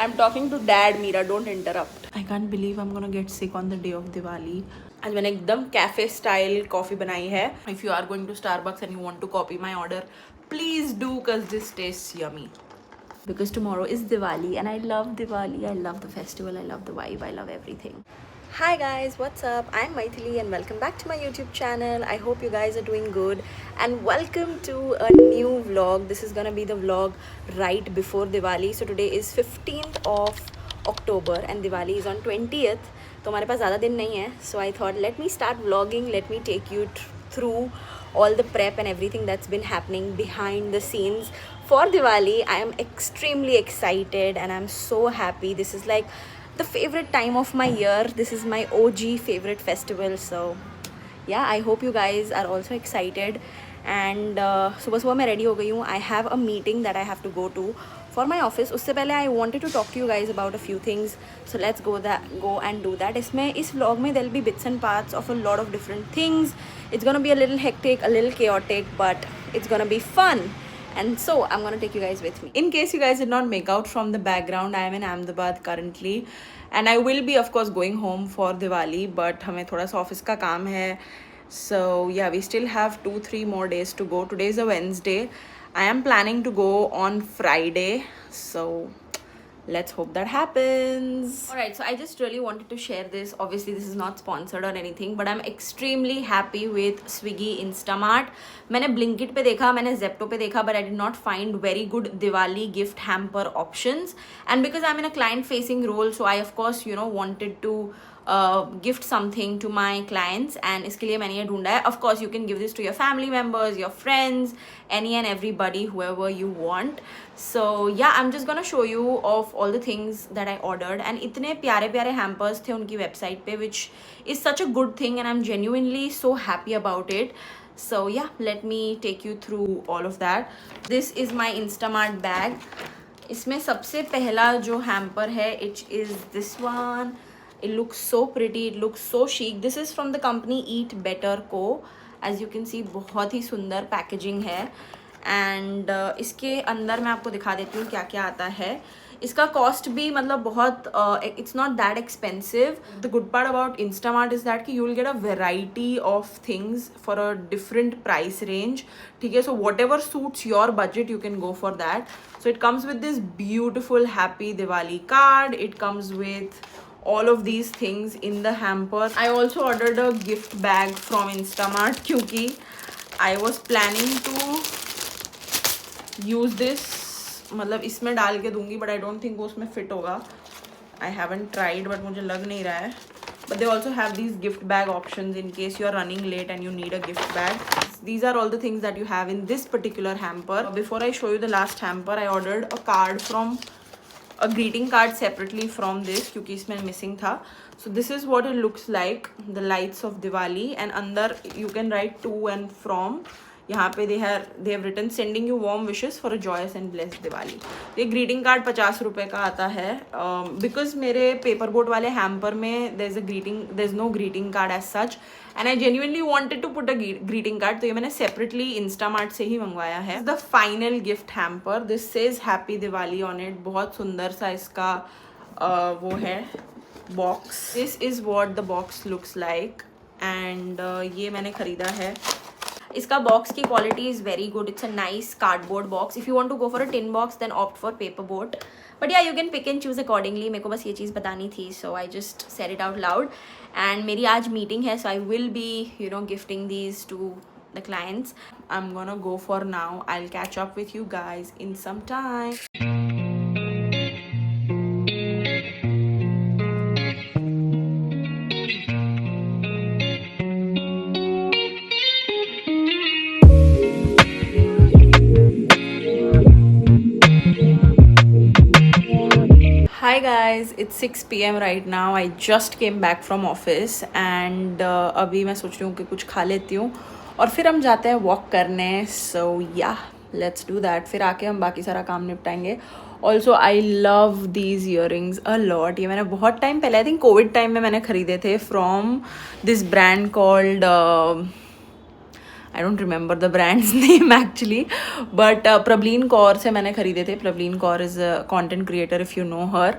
I'm talking to dad, Mira, don't interrupt. I can't believe I'm gonna get sick on the day of Diwali. आज मैंने एकदम cafe style coffee बनाई है. If you are going to Starbucks and you want to copy my order, please do cause this tastes yummy. Because tomorrow is Diwali and I love Diwali. I love the festival. I love the vibe. I love everything. Hi guys, what's up? I'm Maithili and welcome back to my YouTube channel. I hope you guys are doing good and welcome to a new vlog. This is gonna be the vlog right before Diwali. So today is 15th of October and Diwali is on 20th. तो हमारे पास ज़्यादा दिन नहीं है. So I thought let me start vlogging. Let me take you through all the prep and everything that's been happening behind the scenes for Diwali. I am extremely excited and I'm so happy. This is like the favorite time of my year. This is my OG favorite festival. So yeah, I hope you guys are also excited. And सुबह सुबह मैं ready हो गई हूँ. I have a meeting that I have to go to for my office. उससे पहले I wanted to talk to you guys about a few things. So let's go and do that. इस vlog में there'll be bits and parts of a lot of different things. It's gonna be a little hectic, a little chaotic, but it's gonna be fun. And so I'm gonna take you guys with me. In case you guys did not make out from the background, I am in Ahmedabad currently, and I will be of course going home for Diwali. But हमें थोड़ा सा office का काम है. So yeah, we still have 2-3 more days to go. Today is a Wednesday. I am planning to go on Friday. So let's hope that happens. Alright, so I just really wanted to share this. Obviously this is not sponsored or anything, but I'm extremely happy with Swiggy Instamart. मैंने Blinkit पे देखा, मैंने Zepto पे देखा, but I did not find very good Diwali gift hamper options. And because I'm in a client facing role, so I of course wanted to gift something to my clients, and इसके लिए मैंने ये ढूंढा है. Of course you can give this to your family members, your friends, any and everybody, whoever you want. So yeah, I'm just gonna show you of all the things that I ordered, and इतने प्यारे प्यारे hampers थे उनकी website पे, which is such a good thing and I'm genuinely so happy about it. So yeah, let me take you through all of that. This is my Instamart bag. इसमें सबसे पहला जो hamper है, it is this one. It looks so pretty, it looks so chic. This is from the company Eat Better Co. As you can see, बहुत ही सुंदर packaging है. And इसके अंदर मैं आपको दिखा देती हूँ क्या क्या आता है. इसका कॉस्ट भी मतलब बहुत it's not that expensive. The good part about Instamart is that कि you will get a variety of things for a different price range. ठीक है, so whatever suits your budget you can go for that. So it comes with this beautiful happy Diwali card. It comes with all of these things in the hamper. I also ordered a gift bag from Instamart क्योंकि I was planning to use this, मतलब इसमें डाल के दूंगी, but I don't think वो उसमें fit होगा. I haven't tried, but मुझे लग नहीं रहा है. But they also have these gift bag options in case you are running late and you need a gift bag. These are all the things that you have in this particular hamper. Before I show you the last hamper, I ordered a card from a greeting card separately from this क्योंकि इसमें missing था. So this is what it looks like, the lights of Diwali, and अंदर you can write to and from. यहाँ पे they have written sending you warm wishes for a joyous and blessed Diwali. ये greeting card 50 रुपए का आता है. Because मेरे paper boat वाले hamper में there's no greeting card as such, and I genuinely wanted to put a greeting card, तो ये मैंने separately Instamart से ही मंगवाया है. The final gift hamper. This says Happy Diwali on it. बहुत सुंदर सा इसका वो है box. This is what the box looks like, and ये मैंने खरीदा है. इसका बॉक्स की quality is very good. It's a nice cardboard box. If you want to go for a tin box then opt for Paper Boat, but yeah you can pick and choose accordingly. मेरे को बस ये चीज़ बतानी थी, so I just said it out loud. And मेरी आज meeting है, so I will be gifting these to the clients. I am gonna go for now. I will catch up with you guys in some time. Hi guys, it's 6 PM right now. I just came back from office and अभी मैं सोच रही हूँ कि कुछ खा लेती हूँ और फिर हम जाते हैं वॉक करने. So yeah, let's do that. फिर आके हम बाकी सारा काम निपटाएंगे. Also I love these earrings a lot. ये मैंने बहुत टाइम पहले, I think कोविड टाइम में मैंने खरीदे थे from this brand called I don't remember the brand's name actually, but Prableen Kaur से मैंने खरीदे थे. Prableen Kaur is a content creator if you know her.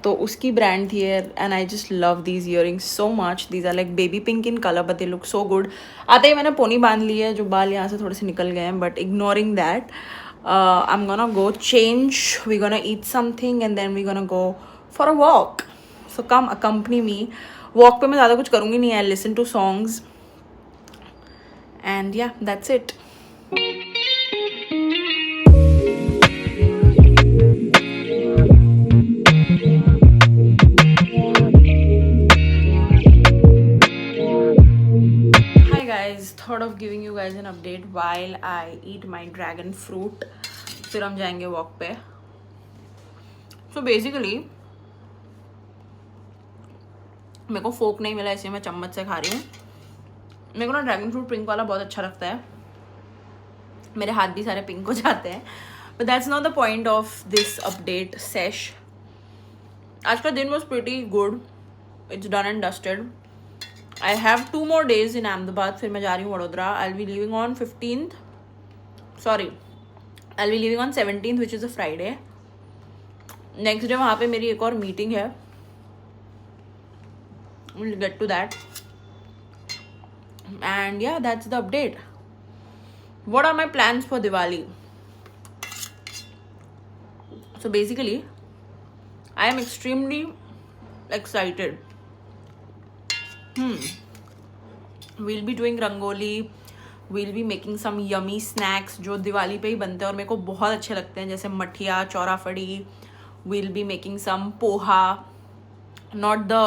तो उसकी ब्रांड थी and I just love these earrings so much. These are like baby pink in colour but they look so good. आते ही मैंने पोनी बांध ली है, जो बाल यहाँ से थोड़े से निकल गए हैं, but ignoring that I am gonna go change, we gonna eat something and then we gonna go for a walk. So come accompany me. Walk पे मैं ज़्यादा कुछ करूँगी नहीं. I listen to songs and yeah, that's it. Hi guys, thought of giving you guys an update while I eat my dragon fruit. फिर हम जाएंगे walk पे. So basically मेरे को फोक नहीं मिला, इसलिए मैं चम्मच से खा रही हूँ. मेरे को ना ड्रैगन फ्रूट पिंक वाला बहुत अच्छा लगता है. मेरे हाथ भी सारे पिंक हो जाते हैं, but that's not the point of this update sesh. आज का दिन was pretty good. It's done and dusted. I have 2 more days इन अहमदाबाद. फिर मैं जा रही हूँ Vadodara. I will be living on 15th. Sorry, I will be living on 17th which is a Friday. Next day वहाँ पे मेरी एक और मीटिंग है. Will get to that. And yeah, that's the update. What are my plans for Diwali? So basically I am extremely excited. We'll be doing rangoli, we'll be making some yummy snacks जो दिवाली पे ही बनते हैं और मेरे को बहुत अच्छे लगते हैं, जैसे मठिया, चौराफड़ी. We'll be making some poha, not the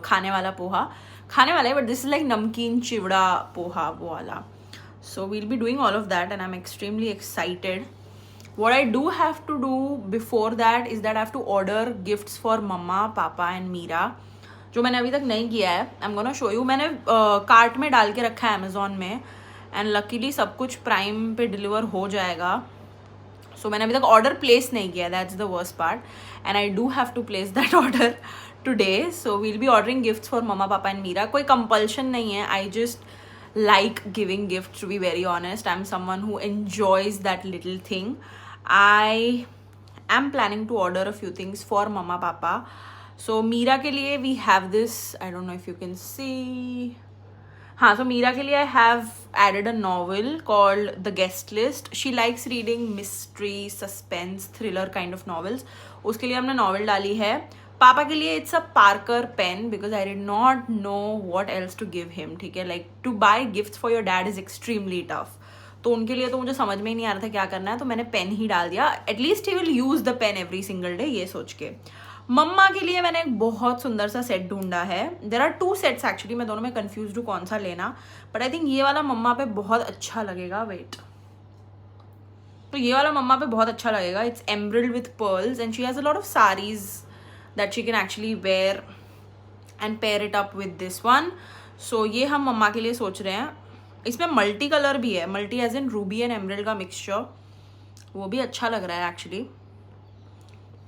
खाने वाला पोहा, खाने वाला है, बट दिस इज लाइक नमकीन चिवड़ा पोहा वो वाला. So we'll be doing all of that and I am extremely excited. What I do have to do before that is that I have to order gifts for mamma, papa and Meera, जो मैंने अभी तक नहीं किया है. I am gonna show you. मैंने cart में डाल के रखा है अमेजोन में, एंड लकीली सब कुछ प्राइम पे डिलीवर हो जाएगा. सो मैंने अभी तक ऑर्डर प्लेस नहीं किया. That's the worst part, and I do have to place that order today. So we'll be ordering gifts for mama, papa and Meera. कोई compulsion नहीं है. I just like giving gifts, to be very honest. I'm someone who enjoys that little thing. I am planning to order a few things for mama, papa. So Meera के लिए we have this, I don't know if you can see. हाँ, so Meera के लिए I have added a novel called The Guest List. She likes reading mystery, suspense, thriller kind of novels. उसके लिए हमने novel डाली है. पापा के लिए it's a Parker pen, because I did not know what else to give him. ठीक है, like to buy gifts for your dad is extremely tough. तो उनके लिए तो मुझे समझ में ही नहीं आ रहा था क्या करना है, तो मैंने पेन ही डाल दिया. At least he will use the pen every single day, ये सोच के. मम्मा के लिए मैंने एक बहुत सुंदर सा सेट ढूंढा है. There are 2 sets actually. मैं दोनों में कन्फ्यूज हूँ कौन सा लेना, बट आई थिंक ये वाला मम्मा पे बहुत अच्छा लगेगा. वेट, तो ये वाला मम्मा पे बहुत अच्छा लगेगा. It's embroidered with pearls and she has a lot of saris that she can actually wear and pair it up with this one. So ये हम मम्मा के लिए सोच रहे हैं. इसमें मल्टी कलर भी है, multi as in ruby and emerald का मिक्सचर. वो भी अच्छा लग रहा है एक्चुअली.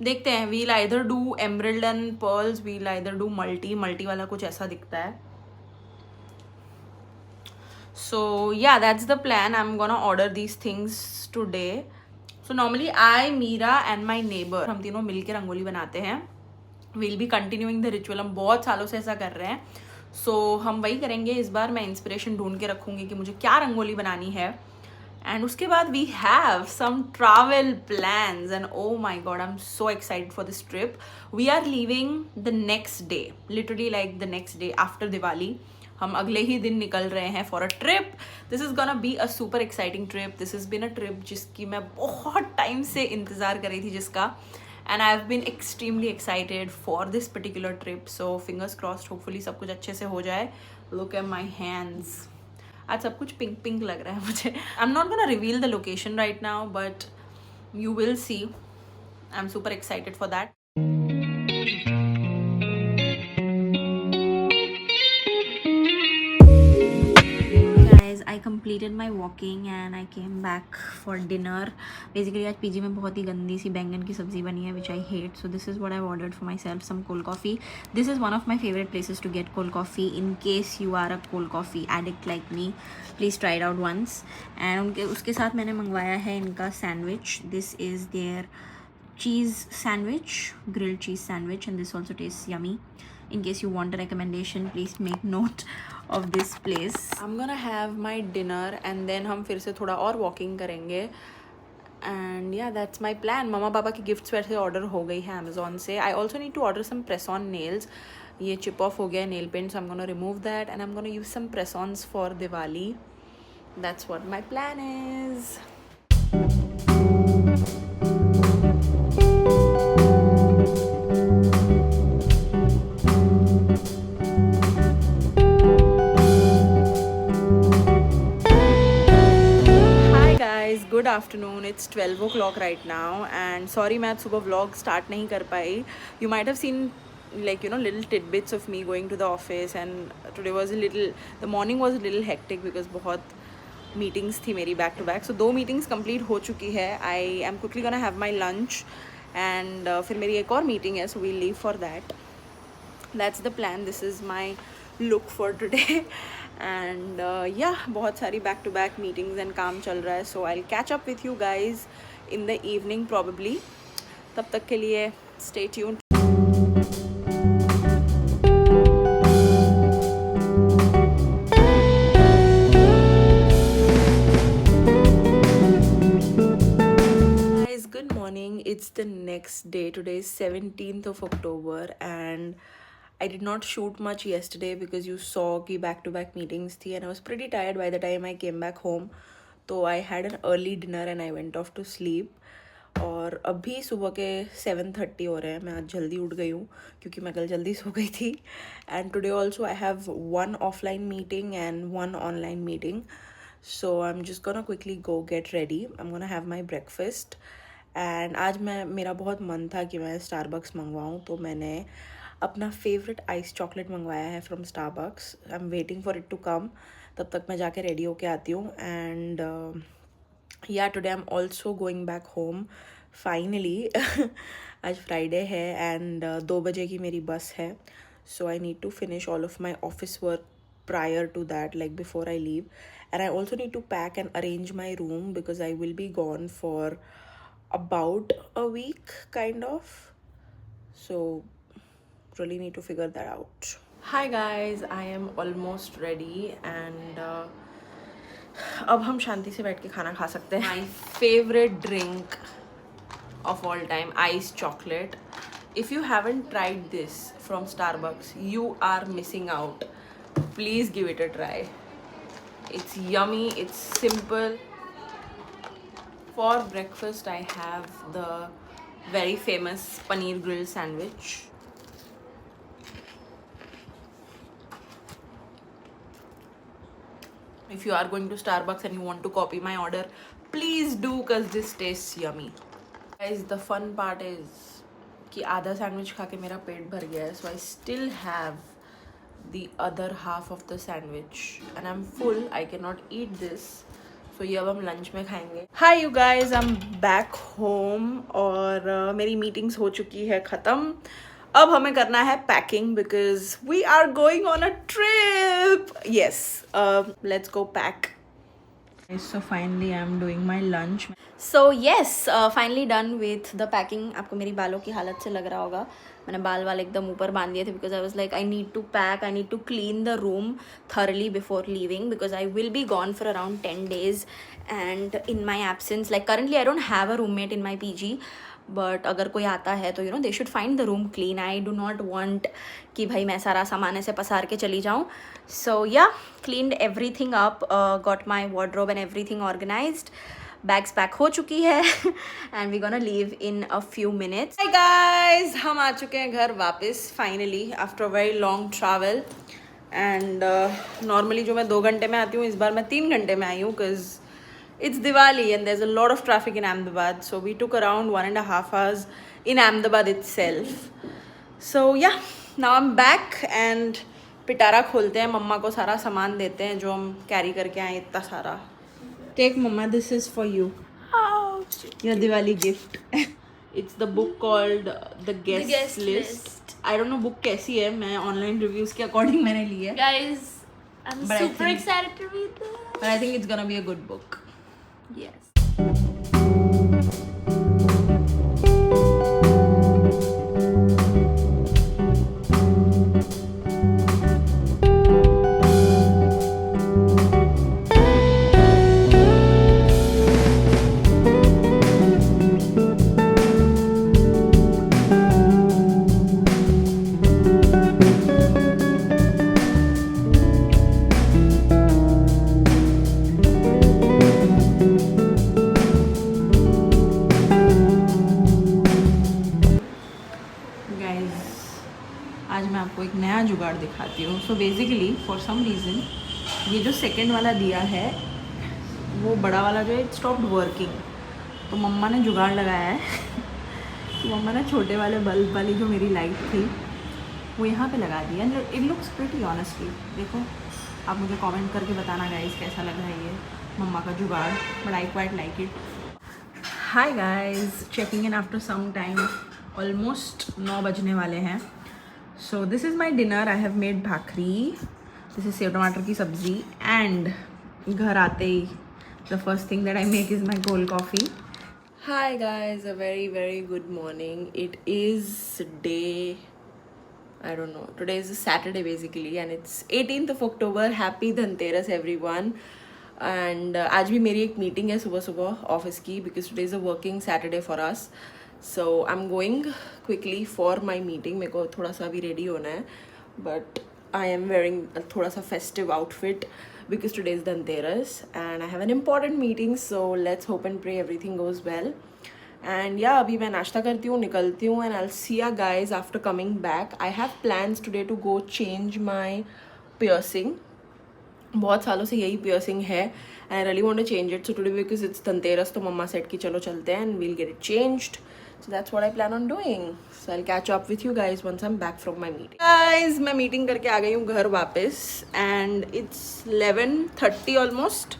देखते हैं. We'll either do emerald and pearls, we'll either do multi वाला कुछ ऐसा दिखता है. So yeah that's the plan. I am gonna order these things today. So normally I, Meera and my neighbour, हम तीनों मिलकर रंगोली बनाते हैं. Will be continuing the ritual. हम बहुत सालों से ऐसा कर रहे हैं. सो हम वही करेंगे इस बार. मैं इंस्पिरेशन ढूंढ के रखूँगी कि मुझे क्या रंगोली बनानी है. एंड उसके बाद we have some travel plans and oh my god, I am so excited for this trip. We are leaving the next day, literally like the next day after Diwali. हम अगले ही दिन निकल रहे हैं for a trip. This is gonna be a super exciting trip. This is been a trip जिसकी मैं बहुत टाइम से इंतज़ार कर रही थी, जिसका. And I've been extremely excited for this particular trip. So fingers crossed, hopefully सब कुछ अच्छे से हो जाए. Look at my hands. आज सब कुछ पिंक पिंक लग रहा है मुझे. I'm not gonna reveal the location right now, but you will see. I'm super excited for that. Guys, I completed my walking and I came back for dinner. Basically आज PG में बहुत ही गंदी सी बैंगन की सब्ज़ी बनी है which I hate. So this is what I've ordered for myself, some cold coffee. This is one of my favorite places to get cold coffee. In case you are a cold coffee addict like me, please try it out once. And उसके साथ मैंने मंगवाया है इनका sandwich. This is their cheese sandwich, grilled cheese sandwich, and this also tastes yummy. In case you want a recommendation, please make note of this place. I'm gonna have my dinner and then हम फिर से थोड़ा और walking करेंगे. And yeah, that's my plan. मम्मा पापा की gifts वैसे order हो गई है अमेजोन से. I also need to order some press on nails. ये chip off हो गया nail paint, so I'm gonna remove that and I'm gonna use some press ons for Diwali. That's what my plan is. Good afternoon. It's 12 o'clock right now and sorry मैं आज सुबह vlog start नहीं कर पाई. You might have seen like little tidbits of me going to the office, and today was a little, the morning was a little hectic because बहुत meetings थी मेरी back to back. So 2 meetings complete हो चुकी है. I am quickly gonna have my lunch and फिर मेरी एक और meeting है, so we'll leave for that. That's the plan. This is my look for today. And yeah, बहुत सारी back to back meetings and काम चल रहा है, so I'll catch up with you guys in the evening probably. तब तक के लिए stay tuned. Guys, good morning. It's the next day. Today is 17th of October and I did not shoot much yesterday because you saw कि back to back meetings थी and I was pretty tired by the time I came back home. तो I had an early dinner and I went off to sleep. और अभी सुबह के 7:30 हो रहे हैं. मैं आज जल्दी उठ गई हूँ क्योंकि मैं कल जल्दी सो गई थी. And today also I have 1 offline meeting and 1 online meeting. So I'm just gonna quickly go get ready. I'm gonna have my breakfast. And आज मेरा बहुत मन था कि मैं Starbucks मंगवाऊँ, तो मैंने अपना फेवरेट आइस चॉकलेट मंगवाया है from Starbucks. I am waiting for it to come. तब तक मैं जाके रेडी होके आती हूँ. And yeah today I am also going back home finally. आज फ्राइडे है एंड 2 बजे की मेरी बस है. So I need to finish all of my office work prior to that, like before I leave. And I also need to pack and arrange my room because I will be gone for about a week kind of. So really need to figure that out. Hi guys, I am almost ready and अब हम शांति से बैठ के खाना खा सकते हैं. My favorite drink of all time, iced chocolate. If you haven't tried this from Starbucks, you are missing out. Please give it a try. It's yummy, it's simple. For breakfast I have the very famous paneer grilled sandwich. If you are going to Starbucks and you want to copy my order, please do because this tastes yummy. Guys, the fun part is कि आधा sandwich खा के मेरा पेट भर गया है, so I still have the other half of the sandwich and I'm full. I cannot eat this. So ये अब हम लंच में खाएंगे. Hi you guys, I'm back home और मेरी मीटिंग्स हो चुकी है ख़त्म. अब हमें करना है packing because we are going on a trip. Yes, let's go pack. So finally I'm doing my lunch. So yes, finally done with the packing. आपको मेरी बालों की हालत से लग रहा होगा मैंने बाल वाल एकदम ऊपर बांध दिए थे because I was like I need to pack, I need to clean the room thoroughly before leaving because I will be gone for around 10 days. And in my absence, like currently I don't have a roommate in my PG, but अगर कोई आता है तो they should find the room clean. I do not want कि भाई मैं सारा सामान ऐसे पसार के चली जाऊँ. So yeah cleaned everything up, got my wardrobe and everything organised. Bags pack हो चुकी है and we gonna leave in a few minutes. Hi guys, हम आ चुके हैं घर वापस finally after very long travel. And normally जो मैं 2 घंटे में आती हूँ, इस बार मैं 3 घंटे में आई हूँ because it's Diwali and there's a lot of traffic in Ahmedabad, so we took around 1.5 hours in Ahmedabad itself. So yeah, now I'm back and पिटारा खोलते हैं, मम्मा को सारा सामान देते हैं जो हम कैरी करके आए इतना सारा. टेक मम्मा, this is for you, your Diwali gift. It's the book called the guest list. I don't know book कैसी है, मैं ऑनलाइन रिव्यूज के अकॉर्डिंग मैंने ली है. Guys, I'm But I super think- excited to read this. But I think it's gonna be a good book. Yes. Guys, आज मैं आपको एक नया जुगाड़ दिखाती हूँ. So basically for some reason ये जो सेकंड वाला दिया है वो बड़ा वाला जो है इट स्टॉप्ड वर्किंग. तो मम्मा ने जुगाड़ लगाया है कि मम्मा ने छोटे वाले बल्ब वाली जो मेरी लाइट थी वो यहाँ पे लगा दी. And it looks pretty honestly. देखो, आप मुझे कमेंट करके बताना गाइस कैसा लग रहा है ये मम्मा का जुगाड़. But I quite like it. Hi guys, checking in after some time. Almost 9 बजने वाले हैं. So this is my dinner. I have made bhakri. This is sev टमाटर की सब्ज़ी. एंड घर आते ही the first thing that I make is my cold coffee. Hi guys, a very very good morning. It is day, I don't know. Today is a Saturday basically and it's 18th of October. Happy Dhanteras everyone. And आज भी मेरी एक meeting है सुबह सुबह office की because today is a working Saturday for us. So I'm going quickly for my meeting. मेरे को थोड़ा सा अभी रेडी होना है but I am wearing a थोड़ा सा festive outfit because today is Dhanteras and I have an important meeting. So let's hope and pray everything goes well. And yeah अभी मैं नाश्ता करती हूँ, निकलती हूँ and I will see you guys after coming back. I have plans today to go change my piercing. बहुत सालों से यही पियर्सिंग है and I really want to change it. So today because it's Dhanteras तो मम्मा सेट की चलो चलते हैं and we'll get it changed. So that's what I plan on doing. So I will catch up with you guys once I am back from my meeting. Guys, मैं meeting करके आ गई हूँ घर वापस and it's 11:30 almost.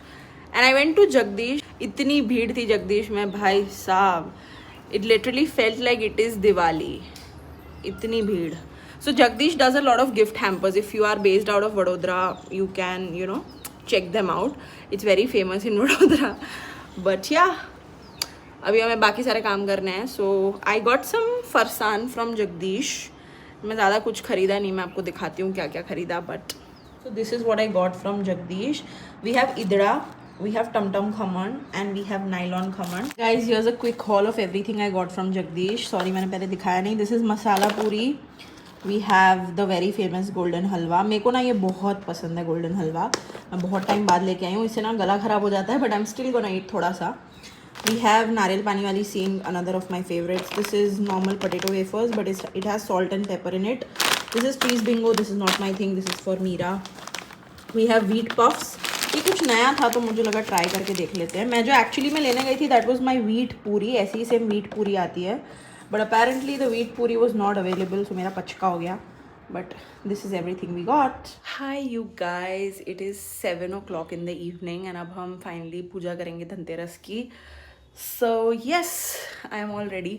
And I went to Jagdish. इतनी भीड़ थी जगदीश में भाई साहब. It literally felt like it is Diwali. इतनी भीड़. So Jagdish does a lot of gift hampers. If you are based out of Vadodara you can check them out. It's very famous in Vadodara. But yeah, अभी हमें बाकी सारे काम करने हैं. So I got some farsan from Jagdish. मैं ज़्यादा कुछ खरीदा नहीं, मैं आपको दिखाती हूँ क्या क्या खरीदा. But so this is what I got from Jagdish. We have idra, we have tum tum khaman and we have nylon khaman. Guys, here's a quick haul of everything I got from Jagdish. Sorry मैंने पहले दिखाया नहीं. This is masala puri. We have the very famous golden halwa. मेरे को ना ये बहुत पसंद है गोल्डन हलवा. मैं बहुत टाइम बाद लेके आई हूँ. इससे ना गला ख़राब हो जाता है but I am still gonna eat थोड़ा सा. वी हैव नारियल पानी वाली sing, another of my favourites. This is normal potato wafers but it has salt and pepper in it. This is cheese Bingo. This is not my thing. This is for Meera. We have wheat puffs. ये कुछ नया था तो मुझे लगा try करके देख लेते हैं. मैं जो एक्चुअली में लेने गई थी दैट वाज माय व्हीट पूरी. ऐसी ही सेम व्हीट पूरी आती है बट अपेरेंटली द व्हीट पूरी वाज नॉट अवेलेबल. सो मेरा पचका हो गया. But this is everything we got. Hi you guys, it is 7 o'clock in the evening and अब हम finally पूजा करेंगे धनतेरस की. So yes, I am all ready.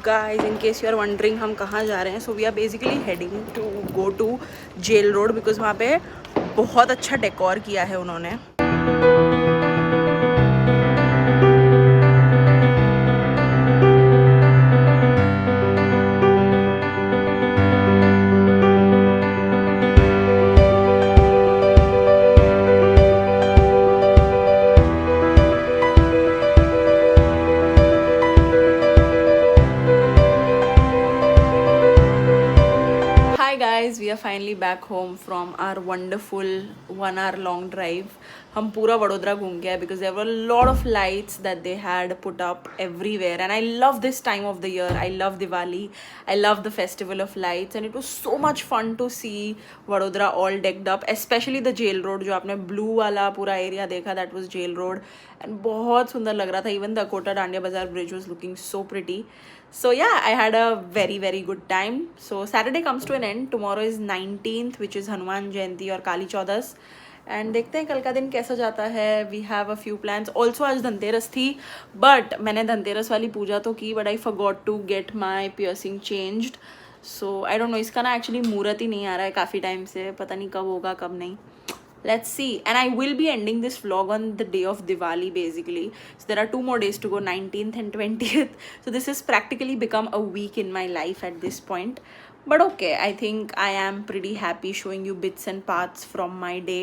Guys, in case you are wondering हम कहाँ जा रहे हैं, so we are basically heading to go to Jail Road because वहाँ पे बहुत अच्छा डेकोर किया है उन्होंने. Guys, we are finally back home from our wonderful 1 hour long drive. हम पूरा वडोदरा घूम गया because there were lot of lights that they had put up everywhere and I love this time of the year. I love Diwali, I love the festival of lights and it was so much fun to see Vadodara all decked up, especially the Jail Road. जो आपने blue वाला पूरा area देखा that was Jail Road and बहुत सुंदर लग रहा था. इवन द अकोटा डांडिया बाजार bridge was looking so pretty. So yeah, I had a very good time. So Saturday comes to an end. Tomorrow is 19th, which is Hanuman Jayanti और काली चौदस. And देखते हैं कल का दिन कैसा जाता है. We have a few plans. Also आज धनतेरस थी, बट मैंने धनतेरस वाली पूजा तो की, but I forgot to get my piercing changed. So I don't know, इसका ना एक्चुअली मुहूर्त ही नहीं आ रहा है काफ़ी टाइम से. पता नहीं कब होगा कब नहीं. Let's see. And I will be ending this vlog on the day of Diwali basically. So there are 2 more days to go, 19th and 20th. So this has practically become a week in my life at this point. But okay, I think I am pretty happy showing you bits and parts from my day.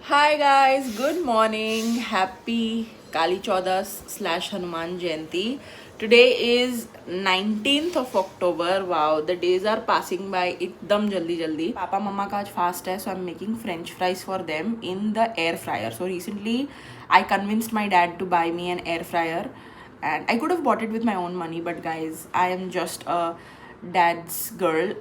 Hi guys, good morning. Happy Kali Chaudas / Hanuman Jayanti. Today is 19th of October. Wow, the days are passing by एकदम जल्दी जल्दी. पापा मम्मा का आज fast है, so I'm making French fries for them in the air fryer. So recently I convinced my dad to buy me an air fryer, and I could have bought it with my own money, but guys, I am just a dad's girl.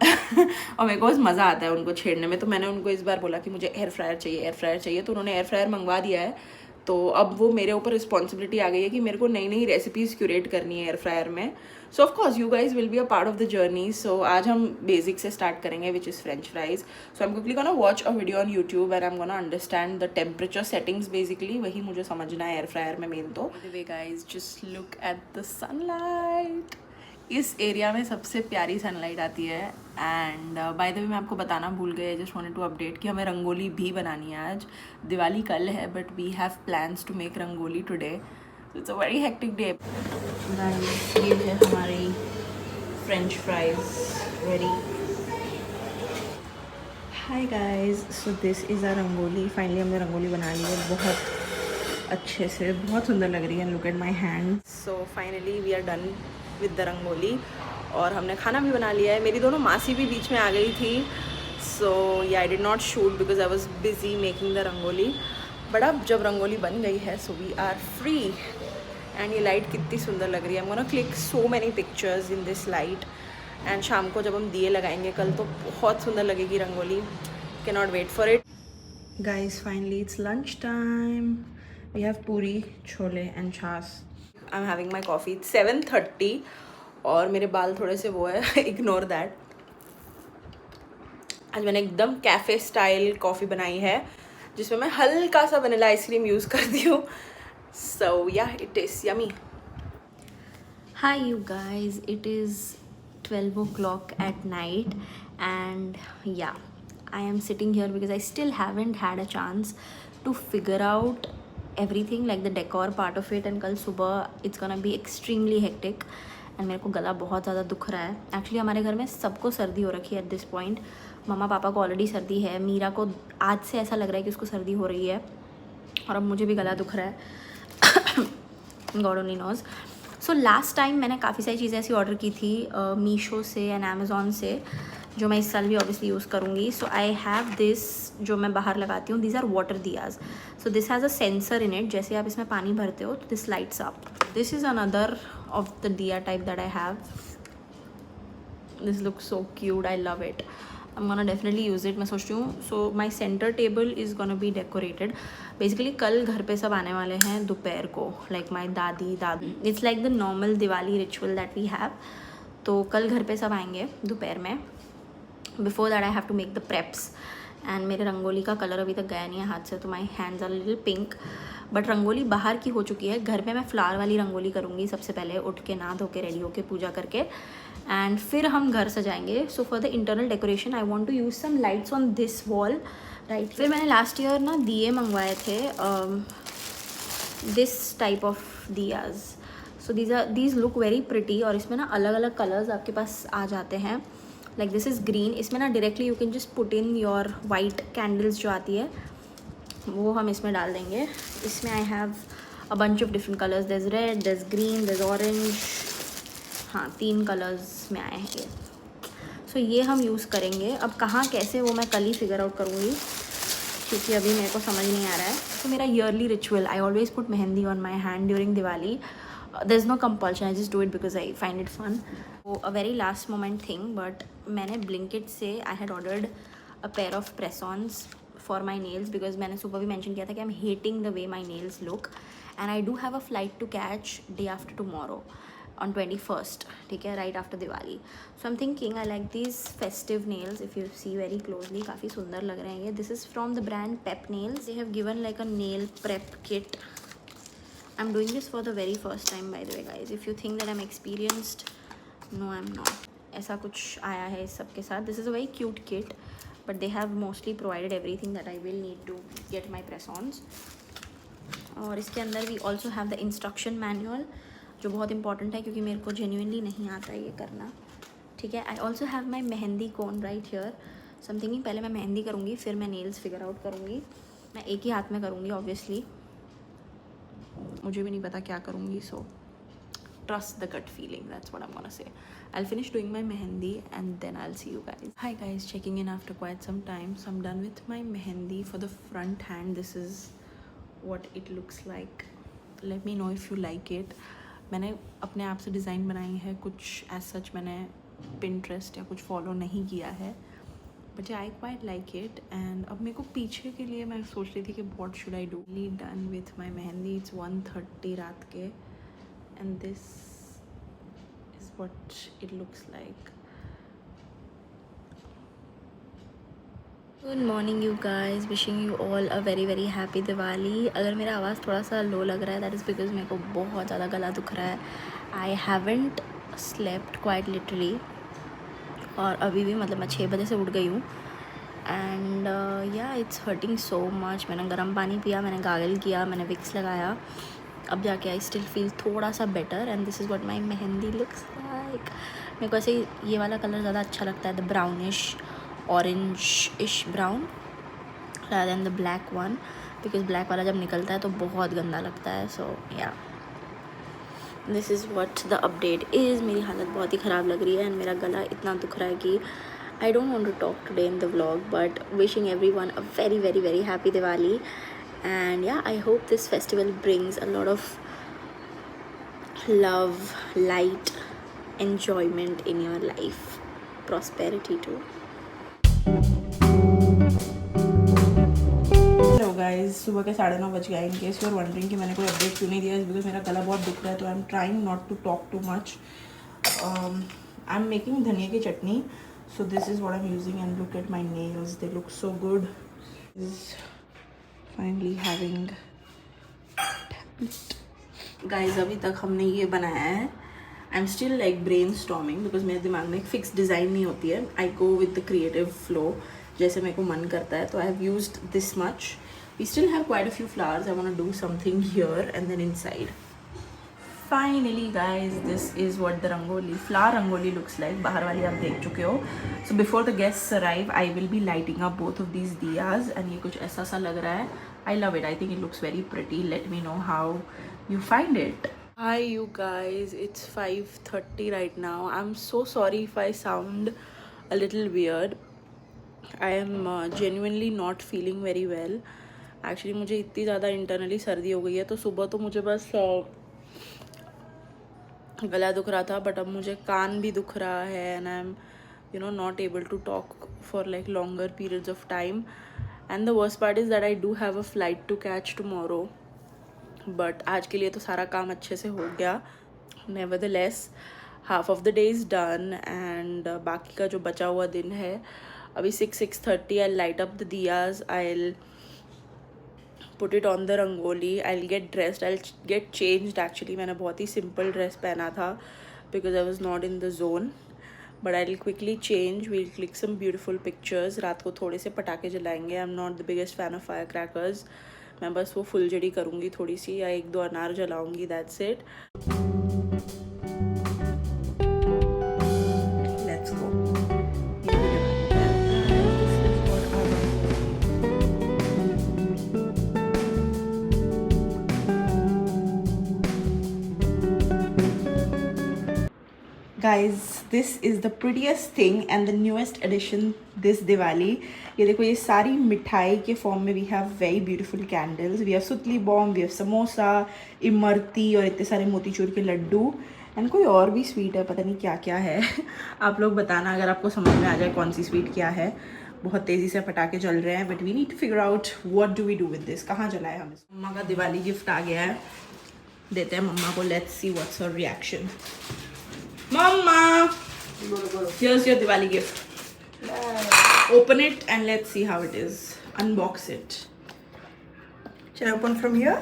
और मेरे को बस मज़ा आता है उनको छेड़ने में. तो मैंने उनको इस बार बोला कि मुझे एयर फ्रायर चाहिए, तो उन्होंने एयर फ्रायर मंगवा दिया है. तो अब वो मेरे ऊपर रिस्पॉन्सिबिलिटी आ गई है कि मेरे को नई नई रेसिपीज़ क्यूरेट करनी है एयर फ्रायर में. So of course you guys will be a part of the journey. So आज हम बेसिक से स्टार्ट करेंगे, which is French fries. So I am quickly gonna watch a video on YouTube and I am gonna understand the temperature settings. Basically वही मुझे समझना है air fryer में मेन. तो वे guys just look at the sunlight. इस area में सबसे प्यारी सनलाइट आती है. एंड बाय द वे मैं आपको बताना भूल गए, जस्ट वांटेड टू अपडेट कि हमें रंगोली भी बनानी है आज. दिवाली कल है, but we have plans to make rangoli today. It's a very hectic day. ये है हमारी French fries ready. Hi guys, so this is a rangoli. Finally हमने रंगोली बना ली है बहुत अच्छे से, बहुत सुंदर लग रही है. Look at my hand. So finally we are done with the rangoli और हमने खाना भी बना लिया है. मेरी दोनों मासी भी बीच में आ गई थी. So yeah I did not shoot because I was busy making the rangoli. But अब जब रंगोली बन गई है, so we are free. And ये लाइट कितनी सुंदर लग रही है. I am gonna click so many pictures in this light. And शाम को जब हम दिए लगाएंगे कल, तो बहुत सुंदर लगेगी rangoli. Can not wait for it. Guys finally it's lunch time. We have puri, chole and chaas. I am having my coffee. 7:30 और मेरे बाल थोड़े से वो है, इग्नोर दैट. आज मैंने एकदम कैफ़े स्टाइल कॉफ़ी बनाई है जिसमें मैं हल्का सा वनीला आइसक्रीम यूज़ कर दी हूँ. सो या it is yummy. Hi you guys, it is 12 o'clock at night and yeah, I am sitting here because I still haven't had a chance to figure out everything like the decor part of it. and कल सुबह it's gonna be extremely hectic and मेरे को गला बहुत ज़्यादा दुख रहा है. एक्चुअली हमारे घर में सबको सर्दी हो रखी है एट दिस पॉइंट. मम्मा पापा को ऑलरेडी सर्दी है. मीरा को आज से ऐसा लग रहा है कि उसको सर्दी हो रही है और अब मुझे भी गला दुख रहा है. God only knows. So last time मैंने काफ़ी सारी चीज़ें ऐसी ऑर्डर की थी मीशो से एंड अमेज़ॉन से, जो मैं इस साल भी ऑब्वियसली यूज़ करूँगी. सो आई हैव दिस, जो मैं बाहर लगाती हूँ. These are water diyas. So this has a sensor in it. जैसे आप इसमें पानी भरते हो तो this lights up. This is another of the diya type that I have. This looks so cute. I love it. I'm gonna definitely use it. मैं सोच रही हूँ. So my centre table is gonna be decorated. Basically कल घर पे सब आने वाले हैं दोपहर को, like my dadi dadu. It's like the normal Diwali ritual that we have. तो कल घर पे सब आएंगे दोपहर में. Before that I have to make the preps. And मेरे रंगोली का कलर अभी तक गया नहीं है हाथ से, तो my hands are little pink. But rangoli बाहर की हो चुकी है. घर पे मैं फ्लावर वाली रंगोली करूँगी सबसे पहले, उठ के नहा धो के रेडी होके पूजा करके, एंड फिर हम घर सजाएंगे. So for the internal decoration I want to use some lights on this wall, right. फिर मैंने लास्ट ईयर ना दिए मंगवाए थे, this type of diyas. So these look very pretty. और इसमें ना अलग अलग कलर्स आपके पास आ जाते हैं. Like this is green. इसमें ना directly you can just put in your white candles जो आती है, वो हम इसमें डाल देंगे. इसमें I have a bunch of different colours. There is red, there is green, there is orange. हाँ, 3 कलर्स में आए हैं ये. सो ये हम यूज़ करेंगे. अब कहाँ कैसे वो मैं कल ही फिगर आउट करूँगी. क्योंकि अभी मेरे को समझ नहीं आ रहा है. तो मेरा yearly ritual, I always put mehndi on my hand during Diwali. There's no compulsion, I just do it because I find it fun. So a very last moment thing, but मैंने Blinkit से I had ordered a pair of press-ons for my nails because मैंने सुबह भी mention किया था कि I'm hating the way my nails look and I do have a flight to catch day after tomorrow on 21st, ठीक है, right after Diwali. So I'm thinking I like these festive nails. If you see very closely, काफ़ी सुंदर लग रहे हैं ये. This is from the brand Pep Nails. They have given like a nail prep kit. I'm doing this for the very first time, by the way, guys. If you think that I'm experienced, no, I'm not. ऐसा कुछ आया है इस सब के साथ. This is a very cute kit, but they have mostly provided everything that I will need to get my press-ons. और इसके अंदर we also have the instruction manual, जो बहुत important है क्योंकि मेरे को genuinely नहीं आता ये करना. ठीक है. I also have my mehndi cone right here. So I'm thinking पहले मैं मेहंदी करूँगी, फिर मैं nails figure out करूँगी. मैं एक ही हाथ में करूँगी obviously. मुझे भी नहीं पता क्या करूँगी, so trust the gut feeling, that's what I'm gonna say. I'll finish doing my mehendi and then I'll see you guys. Hi guys, checking in after quite some time. So I'm done with my mehendi for the front hand. This is what it looks like. Let me know if you like it. मैंने अपने आप से design बनाई है, कुछ as such मैंने Pinterest या कुछ फॉलो नहीं किया है, but I quite like it. And अब मेरे को पीछे के लिए मैं सोच रही थी कि what should I do. Done with my mehndi. It's 1:30 रात के and this is what it looks like. Good morning you guys, wishing you all a very very happy Diwali. अगर मेरा आवाज़ थोड़ा सा लो लग रहा है, दैट इज़ बिकॉज मेरे को बहुत ज़्यादा गला दुख रहा है. I haven't slept quite literally, और अभी भी मतलब मैं 6 बजे से उठ गई हूँ. एंड या इट्स हर्टिंग सो मच. मैंने गर्म पानी पिया, मैंने गागल किया, मैंने विक्स लगाया, अब जाके आई स्टिल फील थोड़ा सा better. And this is what my mehndi looks like. मेरे को ऐसे ये वाला कलर ज़्यादा अच्छा लगता है, the brownish orangeish brown rather than the black one, because black वाला जब निकलता है तो बहुत गंदा लगता है. सो या this is what the update is. मेरी हालत बहुत ही ख़राब लग रही है एंड मेरा गला इतना दुख रहा है कि I don't want to talk today in the vlog, but wishing everyone a very very very happy Diwali. And yeah I hope this festival brings a lot of love, light, enjoyment in your life, prosperity too. Hello guys, सुबह के 9:30 बज गए. In case you are wondering कि मैंने कोई update क्यों नहीं दिया, इस बिकॉज मेरा गला बहुत दुख रहा है, तो I am trying not to talk too much. I am making dhaniya की chutney, so this is what I am using. And look at my nails, they look so good. Is finally having guys. अभी तक हमने ये बनाया है. I am still like brainstorming because मेरे दिमाग में एक फिक्स डिज़ाइन नहीं होती है. I go with the creative flow, जैसे मेरे को मन करता है. तो I have used this much. We still have quite a few flowers. I want to do something here and then inside. Finally guys, this is what the rangoli, flower rangoli looks like. बाहर वाली आप देख चुके हो. So before the guests arrive I will be lighting up both of these diyas. And ये कुछ ऐसा सा लग रहा है. I love it. I think it looks very pretty. Let me know how you find it. Hi you guys, it's 5:30 right now. I'm so sorry if I sound a little weird. I am genuinely not feeling very well. Actually मुझे इतनी ज़्यादा internally सर्दी हो गई है, तो सुबह तो मुझे बस गला दुख रहा था, बट अब मुझे कान भी दुख रहा है. And I M not able to talk for like longer periods of time. And the worst part is that I do have a flight to catch tomorrow. But आज के लिए तो सारा काम अच्छे से हो गया. Nevertheless half of the day is done. And बाकी का जो बचा हुआ दिन है, अभी 6:30 I light up the diyas. I put it on the rangoli. I get dressed, I get changed. Actually मैंने बहुत ही सिंपल ड्रेस पहना था because I was not in the zone, but I will quickly change. We'll click some beautiful pictures. रात को थोड़े से पटाखे जलाएंगे. I am not the biggest fan of fire crackers. मैं बस वो फुलझड़ी करूँगी थोड़ी सी, या 1-2 अनार जलाऊँगी. That's it. Let's go. Guys, this is the prettiest thing and the newest addition this Diwali. ये देखो, ये सारी मिठाई के फॉर्म में we have very beautiful candles. We have सुतली bomb, we have samosa, Imarti और इतने सारे मोतीचूर के लड्डू एंड कोई और भी स्वीट है, पता नहीं क्या क्या है. आप लोग बताना अगर आपको समझ में आ जाए कौन सी स्वीट क्या है. बहुत तेज़ी से पटाखे चल रहे हैं but we need to figure out what do we do with this. कहाँ जलाए हम इसको. मम्मा का दिवाली गिफ्ट आ गया है, देते हैं मम्मा को. Let's see what's her reaction. मम्मा, here's your Diwali gift. Open it and let's see how it is. Unbox it. Should I open from here?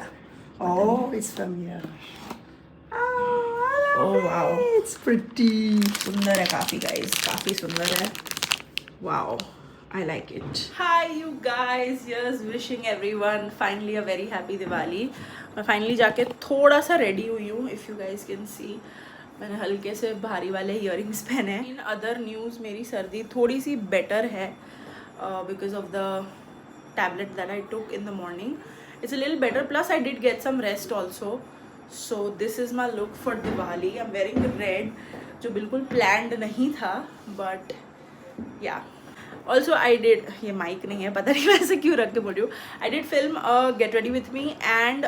Oh, It's from here. oh wow. It's pretty. सुंदर है काफ़ी guys, काफ़ी सुंदर है. Wow, I like it. Hi you guys, here's wishing everyone finally a very happy Diwali. मैं finally जाके थोड़ा सा ready हुई हूँ. If you guys can see, मैंने हल्के से भारी वाले इयरिंग्स पहने हैं. इन अदर न्यूज़ मेरी सर्दी थोड़ी सी बेटर है because of the tablet that I took in the morning. It's a little better, plus I did get some rest also. So this is my look for Diwali. I am wearing red, जो बिल्कुल planned नहीं था but yeah. Also I did, ये mic नहीं है, पता नहीं वैसे क्यों रख के बोल रही हूँ. I did film get ready with me and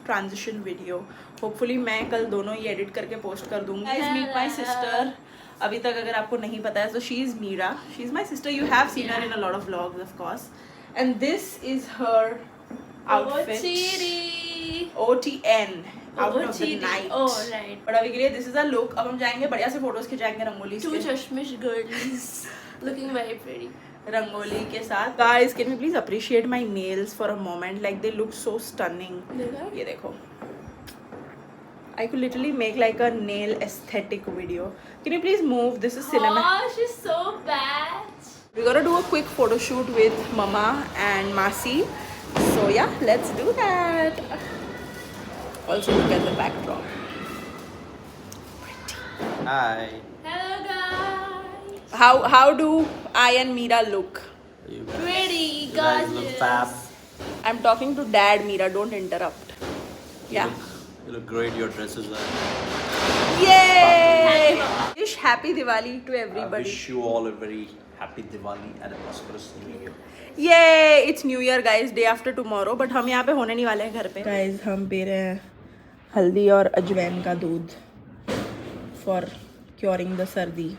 transition video. Hopefully मैं कल दोनों ही एडिट करके पोस्ट कर दूंगी. Guys, meet my sister. अभी तक अगर आपको नहीं पता है तो she is Meera. She is my sister. You have seen her in a lot of vlogs of course. And this is her outfit. OTN, out of the night. Oh, right. But अभी के लिए दिस इज अ लुक. अब हम जाएंगे बढ़िया से photos खिंचाएंगे rangoli Two से. chashmish girlies looking very pretty. Rangoli के साथ. Guys, can you please appreciate my nails for a moment? Like they look so stunning. ये देखो. I could literally make like a nail aesthetic video. Can you please move? This is cinema. Oh, she's so bad. We're gonna do a quick photo shoot with Mama and Masi. So yeah, let's do that. Also look at the backdrop. Hi. Hello, guys. How do I and Meera look? You Pretty, guys look gorgeous. fab. I'm talking to Dad, Meera. Don't interrupt. Yeah. You look great. Your dress is well. Yay! Wish happy Diwali to I everybody. wish you all a very happy Diwali and a prosperous New Year. Yay! It's New Year, guys. Day after tomorrow. But हम यहाँ पे होने नहीं वाले हैं घर पे. Guys, हम पी रहे हैं हल्दी और अजवाइन का दूध for curing the सर्दी.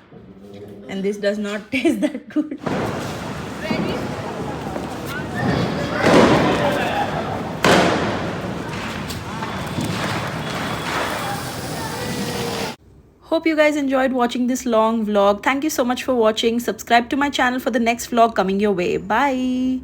And this does not taste that good. Hope you guys enjoyed watching this long vlog. Thank you so much for watching. Subscribe to my channel for the next vlog coming your way. Bye.